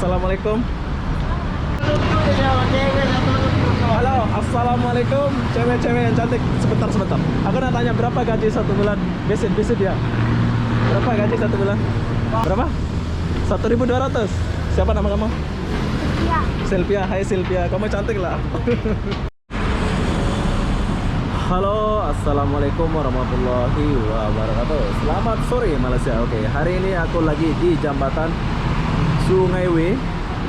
Assalamualaikum. Halo, assalamualaikum. Cewek-cewek yang cantik, sebentar. Aku nak tanya berapa gaji satu bulan? Basic ya. Berapa gaji satu bulan? Berapa? 1.200. Siapa nama kamu? Sylvia. Hai Sylvia, kamu cantik lah. Halo, assalamualaikum warahmatullahi wabarakatuh. Selamat sore Malaysia. Oke, hari ini aku lagi di jambatan Sungai W,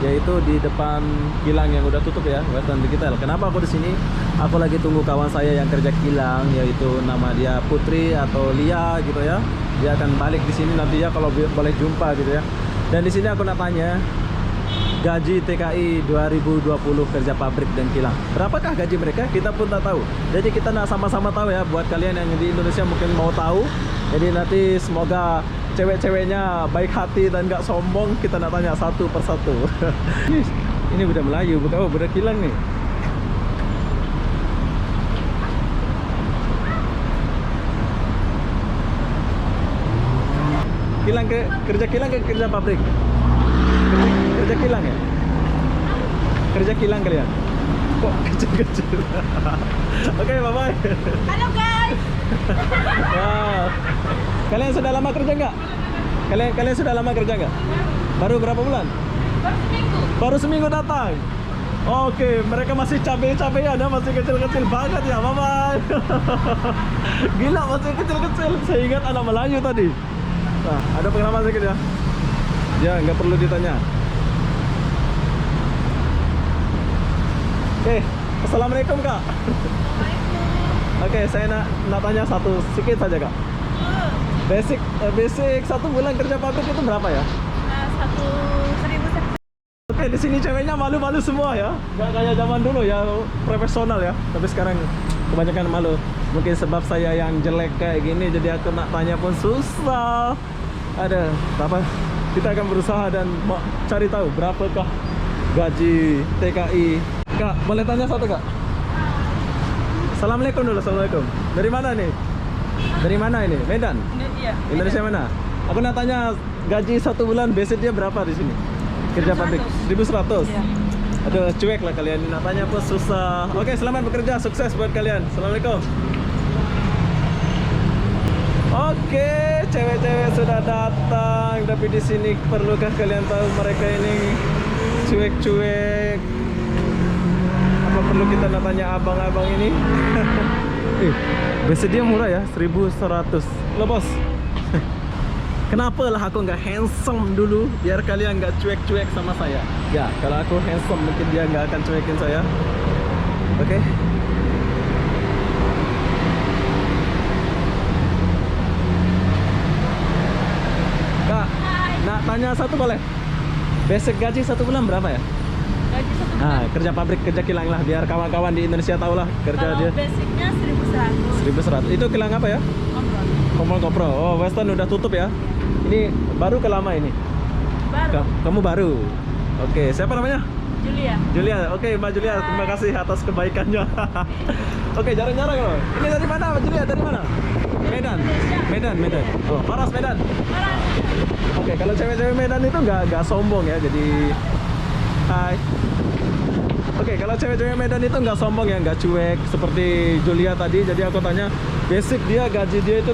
yaitu di depan kilang yang udah tutup ya, Western Digital. Kenapa aku di sini? Aku lagi tunggu kawan saya yang kerja kilang, yaitu nama dia Putri atau Lia gitu ya. Dia akan balik di sini nanti ya, kalau boleh jumpa gitu ya. Dan di sini aku nak tanya gaji TKI 2020 kerja pabrik dan kilang. Berapakah gaji mereka? Kita pun tak tahu. Jadi kita nak sama-sama tahu ya. Buat kalian yang di Indonesia mungkin mau tahu. Jadi nanti semoga cewek-ceweknya baik hati dan gak sombong. Kita nak tanya satu persatu. Ini budak Melayu, budak kilang nih. Kilang kerja kilang ke kerja pabrik? Kerja kilang ya? Kerja kilang kalian? Kok kecil-kecil? Oke, bye-bye. Halo guys. Wow. Kalian sudah lama kerja nggak? Kalian sudah lama kerja nggak? Baru berapa bulan? Baru seminggu. Baru seminggu datang. Oke, mereka masih cabai-cabean ya, masih kecil-kecil banget ya. Bye-bye. Gila, masih kecil-kecil. Saya ingat anak Melayu tadi. Nah, ada pengalaman sedikit ya? Ya, nggak perlu ditanya. Oke, assalamualaikum kak. Oke, saya nak tanya satu sedikit saja kak. Basic satu bulan kerja pabrik itu berapa ya? 1.000. Oke, di sini ceweknya malu-malu semua ya. Nggak kayak zaman dulu ya, profesional ya. Tapi sekarang kebanyakan malu. Mungkin sebab saya yang jelek kayak gini, jadi aku nak tanya pun susah. Ada apa? Kita akan berusaha dan mau cari tahu berapakah gaji TKI. Kak, boleh tanya satu kak? Assalamualaikum dulu, assalamualaikum. Dari mana nih? Dari mana ini? Medan? Iya. Indonesia mana? Aku nak tanya gaji satu bulan basic dia berapa di sini? Kerja pabrik 1.100. Iya. Aduh, cuek lah kalian. Nak tanya pun susah. Oke, selamat bekerja, sukses buat kalian. Assalamualaikum. Oke, cewek-cewek sudah datang. Tapi di sini perlukah kalian tahu mereka ini cuek-cuek? Apa perlu kita nak tanya abang-abang ini? Biasa dia murah ya, 1.100. Loh bos. Kenapa lah aku nggak handsome dulu, biar kalian nggak cuek-cuek sama saya. Ya, kalau aku handsome mungkin dia nggak akan cuekin saya. Oke. Kak, nak tanya satu boleh? Basic gaji satu bulan berapa ya? Gaji satu bulan. Nah, kerja pabrik, kerja kilang lah, biar kawan-kawan di Indonesia tahu lah kerja Kalau dia. basicnya 1.100. 1.100. Itu kilang apa ya? Kontrol. Kompol. Oh, Western udah tutup ya. Ini baru ke lama ini. Baru. Kamu baru. Oke, siapa namanya? Julia. Oke, Mbak Julia, Hai. terima kasih atas kebaikannya. Oke, jarang-jarang loh. Ini dari mana, Mbak Julia? Dari mana? Medan. Medan. Oh, Paras Medan. Paras. Oke, kalau cewek-cewek Medan itu nggak sombong ya, jadi hai. Oke, kalau cewek-cewek Medan itu nggak sombong ya, nggak cuek seperti Julia tadi. Jadi aku tanya, basic dia gaji dia itu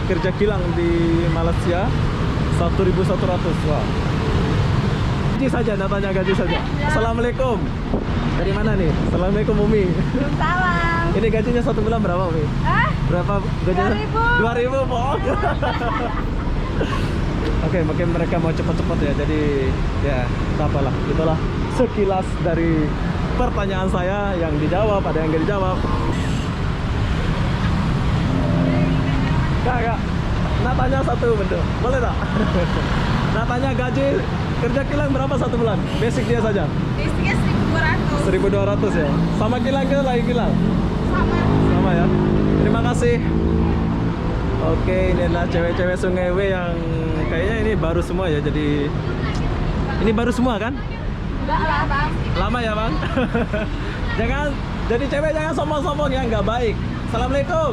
kerja kilang di Malaysia 1.100. Wah. Gaji saja, nak tanya gaji saja. Assalamualaikum. Dari mana nih? Assalamualaikum Umi. Salam. Ini gajinya satu bulan berapa Umi? Hah? Berapa gajinya? 2.000. 2.000, bohong. Oke, mungkin mereka mau cepat-cepat ya. Jadi ya, tak apalah. Itulah sekilas dari pertanyaan saya yang dijawab, ada yang nggak dijawab. Kak, nak tanya satu bentuk, boleh tak? Nak tanya gaji kerja kilang berapa satu bulan? Basic dia saja. Basicnya 1.200. 1.200 ya. Sama kilang ke lagi kilang? Sama. Sama ya. Terima kasih. Oke, ini adalah cewek-cewek Sungai W yang kayaknya ini baru semua ya. Jadi ini baru semua kan? Enggak lah, Bang. Lama ya bang. Jangan jadi cewek, jangan sombong-sombong ya, nggak baik. Assalamualaikum.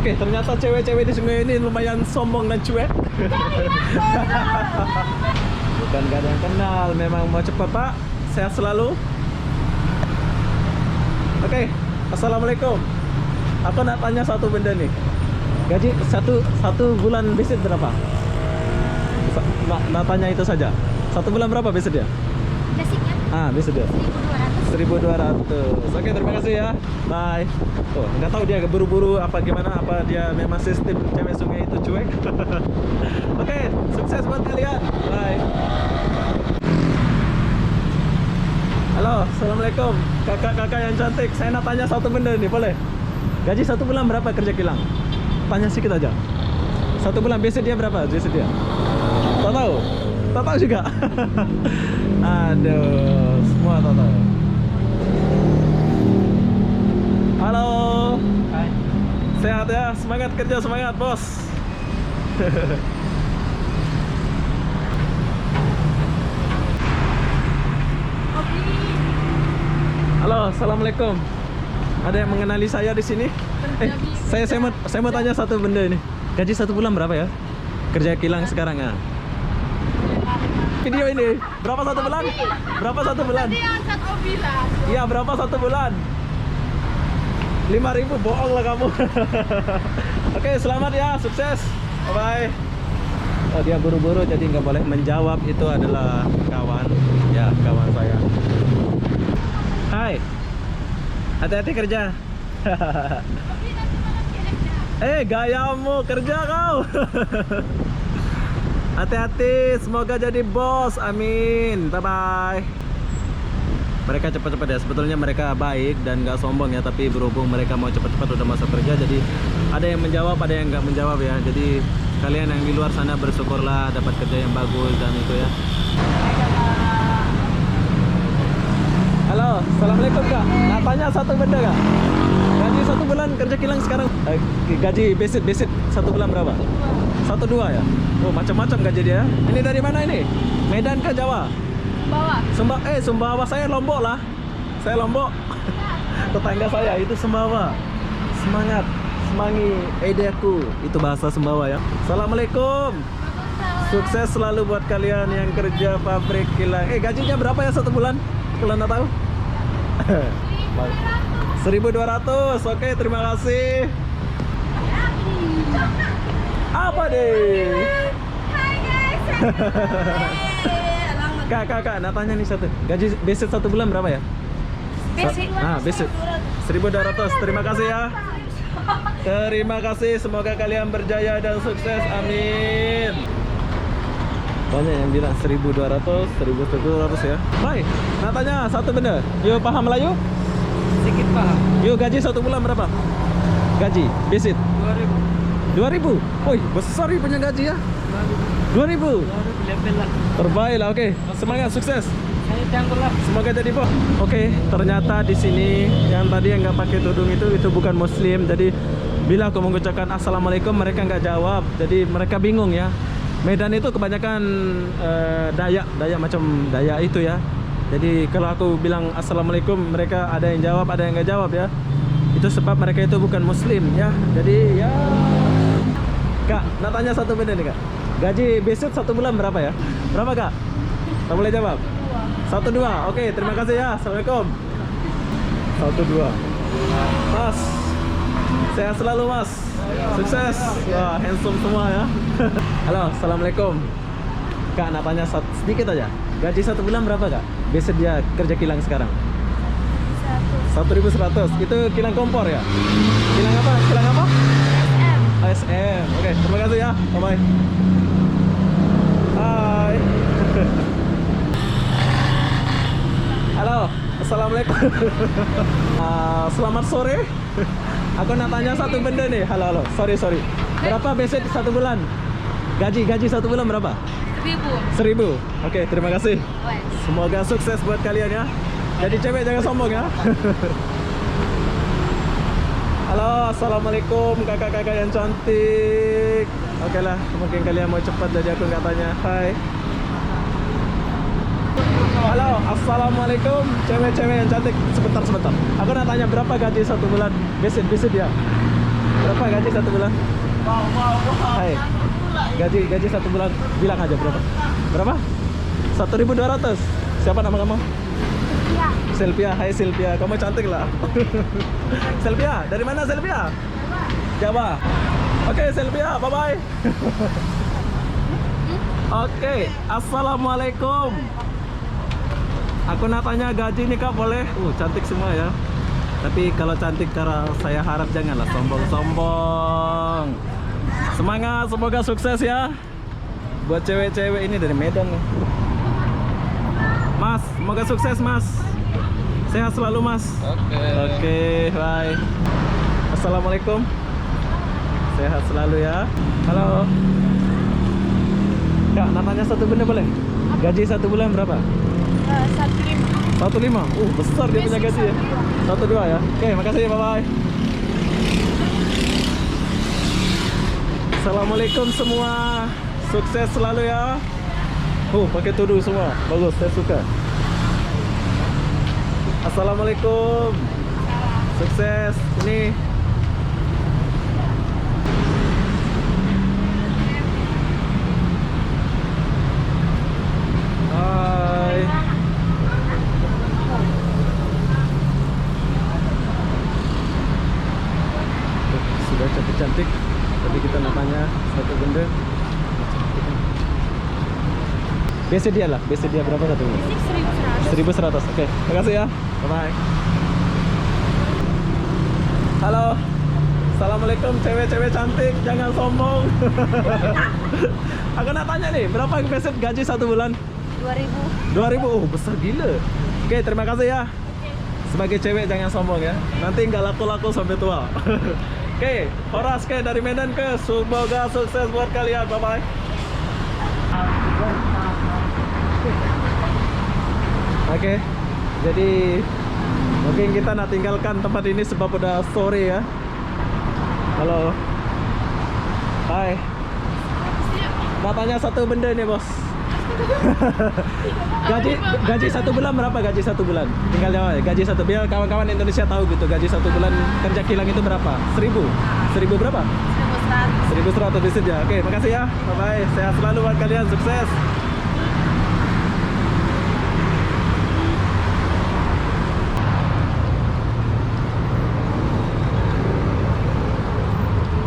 Oke, ternyata cewek-cewek di sungai ini lumayan sombong dan cuek. Bukan gak ada yang kenal, memang mau cepat Pak. Sehat selalu. Oke, assalamualaikum. Aku nak tanya satu benda nih. Gaji satu bulan visit berapa? Nak tanya itu saja. Satu bulan berapa visit ya? Basicnya Visit ya. 1.200. Oke, terima kasih ya. Bye. Oh, nggak tahu dia buru-buru apa gimana, apa dia memang sistem cewek sungai itu cuek. Oke, sukses buat kalian. Bye. Halo, assalamualaikum. Kakak-kakak yang cantik, saya nak tanya satu benda nih, boleh? Gaji satu bulan berapa kerja kilang? Tanya sedikit aja. Satu bulan biasa dia berapa? Biasa dia? Tak tahu? Tak tahu juga. Aduh, semua tak tahu. Halo. Hai. Sehat ya? Semangat kerja, semangat bos. Halo, assalamualaikum. Ada yang mengenali saya di sini? Saya mau tanya satu benda ini. Gaji satu bulan berapa ya? Kerja kilang sekarang ya? Video ini berapa satu bulan? Berapa satu bulan? Tadi yang angkat Obi lah. Iya, berapa satu bulan? 5.000, bohong lah kamu. Oke, selamat ya, sukses. Bye bye. Oh, dia buru-buru jadi nggak boleh menjawab. Itu adalah kawan, ya kawan saya. Hai, hati-hati kerja. Gayamu kerja kau. Hati-hati, semoga jadi bos. Amin. Bye bye. Mereka cepat-cepat ya, sebetulnya mereka baik dan nggak sombong ya, tapi berhubung mereka mau cepat-cepat udah masuk kerja, jadi ada yang menjawab, ada yang nggak menjawab ya. Jadi kalian yang di luar sana bersyukurlah dapat kerja yang bagus dan itu ya. Halo, assalamualaikum kak. Nah, tanya satu benda kak. Gaji satu bulan kerja kilang sekarang, gaji basic satu bulan berapa? 1,2 ya. Oh, macam-macam gaji dia. Ini dari mana ini? Medan ke Jawa? Bawa. Sumbawa, saya Lombok lah. Saya Lombok. Tetangga saya itu Sumbawa. Semangat, semangi, edeku. Itu bahasa Sumbawa ya. Assalamualaikum. Sukses selalu buat kalian yang kerja pabrik kilang. Gajinya berapa ya satu bulan? Kalau nggak tahu. 1.200. Oke, terima kasih. Apa deh? Hai guys. Kak, nak tanya nih satu. Gaji basic satu bulan berapa ya? Basic 1.200. Terima kasih ya. Terima kasih. Semoga kalian berjaya dan sukses. Amin. Banyak yang bilang 1.200, 1.700 ya. Baik, nak tanya satu benda. You paham Melayu? Sedikit paham. You gaji satu bulan berapa? Gaji basic 2.000. Woi, besar punya gaji ya. 2.000. Level lah. Terbaik lah, oke. Semangat, sukses. Saya campur lah. Semoga jadi bos. Oke, ternyata di sini yang tadi yang nggak pakai tudung itu bukan Muslim. Jadi bila aku mengucapkan assalamualaikum mereka nggak jawab. Jadi mereka bingung ya. Medan itu kebanyakan Dayak macam Dayak itu ya. Jadi kalau aku bilang assalamualaikum mereka ada yang jawab, ada yang nggak jawab ya. Itu sebab mereka itu bukan Muslim ya. Jadi ya. Kak, nak tanya satu benda nih kak. Gaji basic satu bulan berapa ya? Berapa kak? Tak boleh jawab? 1,2. Oke, terima kasih ya. Assalamualaikum. 1,2. Mas, sehat selalu mas. Sukses. Wah, handsome semua ya. Halo, assalamualaikum. Kak, nak tanya sedikit aja. Gaji satu bulan berapa kak? Basic dia kerja kilang sekarang. 1.100. Itu kilang kompor ya? Kilang apa? Kilang apa? ASM. Oke, terima kasih ya. Bye bye. Hai. Halo, assalamualaikum. Selamat sore. Aku nak tanya satu benda nih. Halo. Sorry. Berapa basic satu bulan? Gaji satu bulan berapa? 1.000. Oke, terima kasih. Semoga sukses buat kalian ya. Jadi cewek jangan sombong ya. Halo, assalamualaikum kakak-kakak yang cantik. Oke lah, mungkin kalian mau cepat jadi aku nggak tanya. Hai. Halo, assalamualaikum cewek-cewek yang cantik. Sebentar. Aku nak tanya berapa gaji satu bulan? Basic ya. Berapa? Berapa gaji 1 bulan? Hai. Gaji 1 bulan. Bilang aja berapa? Berapa? 1.200. Siapa nama kamu? Iya. Silvia. Hai Silvia. Kamu cantik lah. Silvia, dari mana Silvia? Jawa. Oke, Silvia, bye bye. Oke, assalamualaikum. Aku nak tanya gaji nih kak, boleh? Cantik semua ya. Tapi kalau cantik karena saya harap janganlah sombong-sombong. Semangat, semoga sukses ya. Buat cewek-cewek ini dari Medan nih. Mas, semoga sukses mas. Sehat selalu mas. Oke, bye. Assalamualaikum. Sehat selalu ya. Halo. Kak, nak tanya satu benda boleh? Gaji 1 bulan berapa? 1.5. 1.5. Besar dia punya gaji ya. 1.2 ya. Oke, makasih, bye bye. Assalamualaikum semua. Sukses selalu ya. Pakai tuduh semua. Bagus, saya suka. Assalamualaikum. Sukses. Ini hai. Sudah cantik-cantik. Tapi kita nak tanya satu benda. Biasa dia lah. Biasa dia berapa satu benda? 1.100. Oke, makasih ya. Bye-bye. Halo. Assalamualaikum cewek-cewek cantik. Jangan sombong. Aku nak tanya nih, berapa basic gaji 1 bulan? 2.000. 2.000. Besar gila. Oke, terima kasih ya. Sebagai cewek jangan sombong ya. Nanti nggak laku-laku sampai tua. Oke, Horas dari Medan ke. Semoga sukses buat kalian. Bye-bye. Oke, jadi mungkin kita nak tinggalkan tempat ini sebab udah sore ya. Halo. Hai. Nak tanya satu benda nih bos. gaji 1 bulan berapa? Gaji 1 bulan? Tinggal jawab ya. Gaji 1 biar kawan-kawan Indonesia tahu gitu. Gaji 1 bulan kerja kilang itu berapa? 1.000 berapa? 1.100 visit ya. Oke, makasih ya. Bye bye. Sehat selalu buat kalian. Sukses.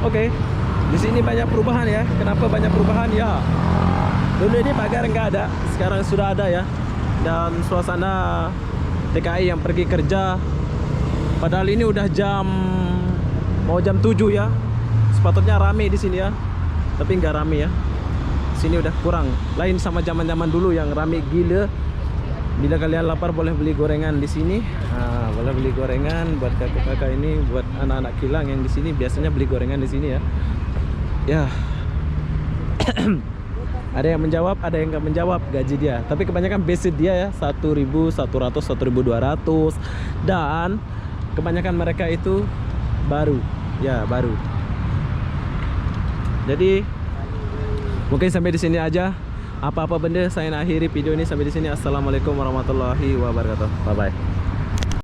Oke, di sini banyak perubahan ya. Kenapa banyak perubahan ya? Dulu ini pagar nggak ada, sekarang sudah ada ya. Dan suasana TKI yang pergi kerja. Padahal ini udah mau jam 7 ya. Sepatutnya rame di sini ya, tapi nggak rame ya. Sini udah kurang. Lain sama zaman-zaman dulu yang rame gila. Bila kalian lapar boleh beli gorengan di sini. Boleh beli gorengan buat kakak-kakak ini, buat anak-anak kilang yang di sini biasanya beli gorengan di sini ya. Ya. Ada yang menjawab, ada yang nggak menjawab gaji dia. Tapi kebanyakan basic dia ya 1.100, 1.200 dan kebanyakan mereka itu baru. Ya, baru. Jadi mungkin sampai di sini aja. Apa-apa benda saya nak akhiri video ini sampai di sini. Assalamualaikum warahmatullahi wabarakatuh. Bye bye.